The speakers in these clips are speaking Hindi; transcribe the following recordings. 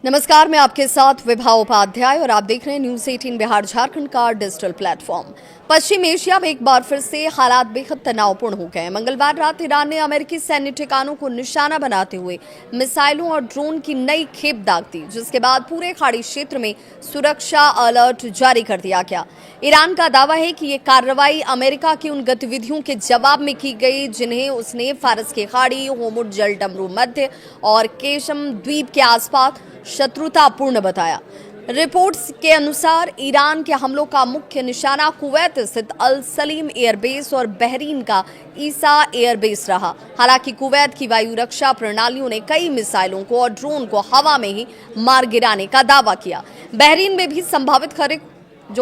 नमस्कार, मैं आपके साथ विभा उपाध्याय और आप देख रहे हैं न्यूज 18 बिहार झारखंड का डिजिटल प्लेटफॉर्म। पश्चिम एशिया में एक बार फिर से हालात बेहद तनावपूर्ण हो गए। मंगलवार रात ईरान ने अमेरिकी सैन्य ठिकानों को निशाना बनाते हुए मिसाइलों और ड्रोन की नई खेप दाग दी, जिसके बाद पूरे खाड़ी क्षेत्र में सुरक्षा अलर्ट जारी कर दिया गया। ईरान का दावा है कि ये कार्रवाई अमेरिका की उन गतिविधियों के जवाब में की गई जिन्हें उसने फारस की खाड़ी, होर्मुज जल डमरू मध्य और केशम द्वीप के आसपास शत्रुतापूर्ण बताया। रिपोर्ट्स के अनुसार ईरान के हमलों का मुख्य निशाना कुवैत स्थित अल सलीम एयरबेस और बहरीन का ईसा एयरबेस रहा। हालांकि कुवैत की वायु रक्षा प्रणालियों ने कई मिसाइलों को और ड्रोन को हवा में ही मार गिराने का दावा किया। बहरीन में भी संभावित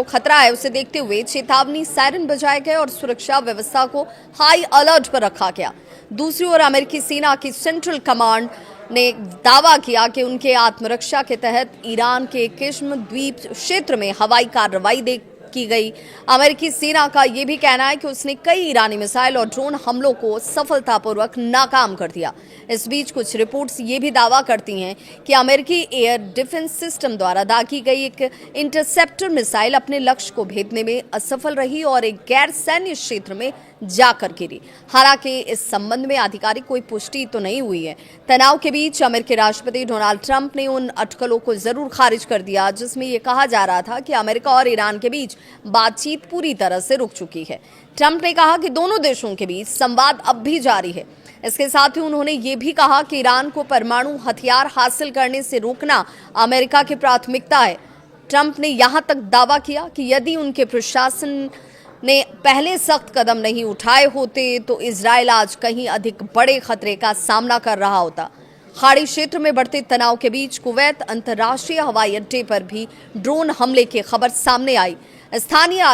खतरा है उसे देखते हुए चेतावनी सायरन बजाए गए और सुरक्षा व्यवस्था को हाई अलर्ट पर रखा गया। दूसरी ओर अमेरिकी सेना की सेंट्रल कमांड ने दावा किया कि उनके आत्मरक्षा के तहत ईरान के केशम द्वीप क्षेत्र में हवाई कार्रवाई की गई। अमेरिकी सेना का यह भी कहना है कि उसने कई ईरानी मिसाइल और ड्रोन हमलों को सफलतापूर्वक नाकाम कर दिया। इस बीच कुछ रिपोर्ट्स ये भी दावा करती हैं कि अमेरिकी एयर डिफेंस सिस्टम द्वारा दागी गई एक इंटरसेप्टर मिसाइल अपने लक्ष्य को भेदने में असफल रही और एक गैर सैन्य क्षेत्र में जाकर गिरी। हालांकि इस संबंध में आधिकारिक कोई पुष्टि तो नहीं हुई है। तनाव के बीच अमेरिकी राष्ट्रपति डोनाल्ड ट्रंप ने उन अटकलों को जरूर खारिज कर दिया जिसमें यह कहा जा रहा था कि अमेरिका और ईरान के बीच बातचीत पूरी तरह से रुक चुकी है। ट्रंप ने कहा कि दोनों देशों के बीच संवाद अब भी जारी है। इसके साथ ही उन्होंने ये भी कहा कि ईरान को परमाणु हथियार हासिल करने से रोकना अमेरिका की प्राथमिकता है। ट्रंप ने यहां तक दावा किया कि यदि उनके प्रशासन ने पहले सख्त कदम नहीं उठाए होते तो इजराइल आज कहीं अधिक बड़े खतरे का सामना कर रहा होता। खाड़ी क्षेत्र में बढ़ते तनाव के बीच कुवैत अंतर्राष्ट्रीय हवाई अड्डे पर भी ड्रोन हमले की खबर सामने आई। स्थानीय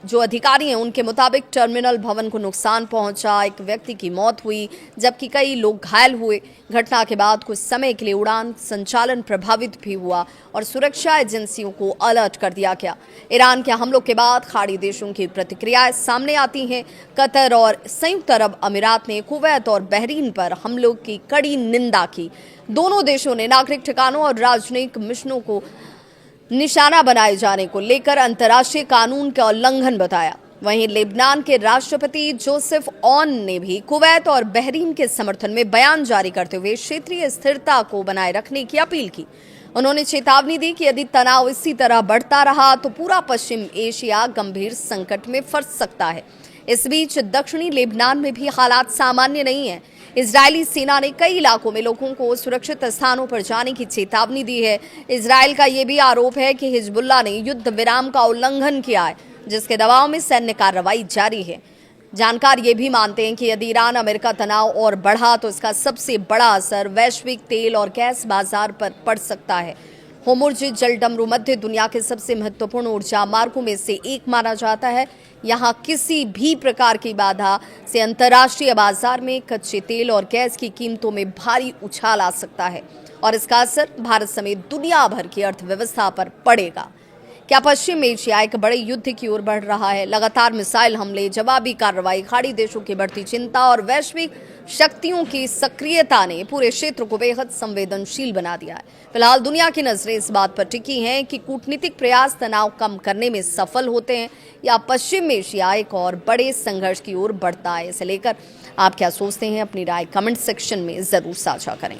जो अधिकारी हैं उनके मुताबिक टर्मिनल भवन को नुकसान पहुंचा, एक व्यक्ति की मौत हुई जबकि कई लोग घायल हुए। घटना के बाद कुछ समय के लिए उड़ान संचालन प्रभावित भी हुआ और सुरक्षा एजेंसियों को अलर्ट कर दिया गया। ईरान के हमलों के बाद खाड़ी देशों की प्रतिक्रियाएं सामने आती हैं। कतर और संयुक्त अरब अमीरात ने कुवैत और बहरीन पर हमलों की कड़ी निंदा की। दोनों देशों ने नागरिक ठिकानों और राजनयिक मिशनों को निशाना बनाए जाने को लेकर अंतर्राष्ट्रीय कानून का उल्लंघन बताया। वहीं लेबनान के राष्ट्रपति जोसेफ ऑन ने भी कुवैत और बहरीन के समर्थन में बयान जारी करते हुए क्षेत्रीय स्थिरता को बनाए रखने की अपील की। उन्होंने चेतावनी दी कि यदि तनाव इसी तरह बढ़ता रहा तो पूरा पश्चिम एशिया गंभीर संकट में फंस सकता है। इस बीच दक्षिणी लेबनान में भी हालात सामान्य नहीं है। इजरायली सेना ने कई इलाकों में लोगों को सुरक्षित स्थानों पर जाने की चेतावनी दी है। इजरायल का यह भी आरोप है कि हिजबुल्लाह ने युद्ध विराम का उल्लंघन किया है, जिसके दबाव में सैन्य कार्रवाई जारी है। जानकार ये भी मानते हैं कि यदि ईरान अमेरिका तनाव और बढ़ा तो इसका सबसे बड़ा असर वैश्विक तेल और गैस बाजार पर पड़ सकता है। होर्मुज जल डमरू मध्य दुनिया के सबसे महत्वपूर्ण ऊर्जा मार्गों में से एक माना जाता है। यहाँ किसी भी प्रकार की बाधा से अंतर्राष्ट्रीय बाजार में कच्चे तेल और गैस की कीमतों में भारी उछाल आ सकता है और इसका असर भारत समेत दुनिया भर की अर्थव्यवस्था पर पड़ेगा। क्या पश्चिम एशिया एक बड़े युद्ध की ओर बढ़ रहा है? लगातार मिसाइल हमले, जवाबी कार्रवाई, खाड़ी देशों की बढ़ती चिंता और वैश्विक शक्तियों की सक्रियता ने पूरे क्षेत्र को बेहद संवेदनशील बना दिया है। फिलहाल दुनिया की नजरें इस बात पर टिकी हैं कि कूटनीतिक प्रयास तनाव कम करने में सफल होते हैं या पश्चिम एशिया एक और बड़े संघर्ष की ओर बढ़ता है। इसे लेकर आप क्या सोचते हैं? अपनी राय कमेंट सेक्शन में जरूर साझा करें।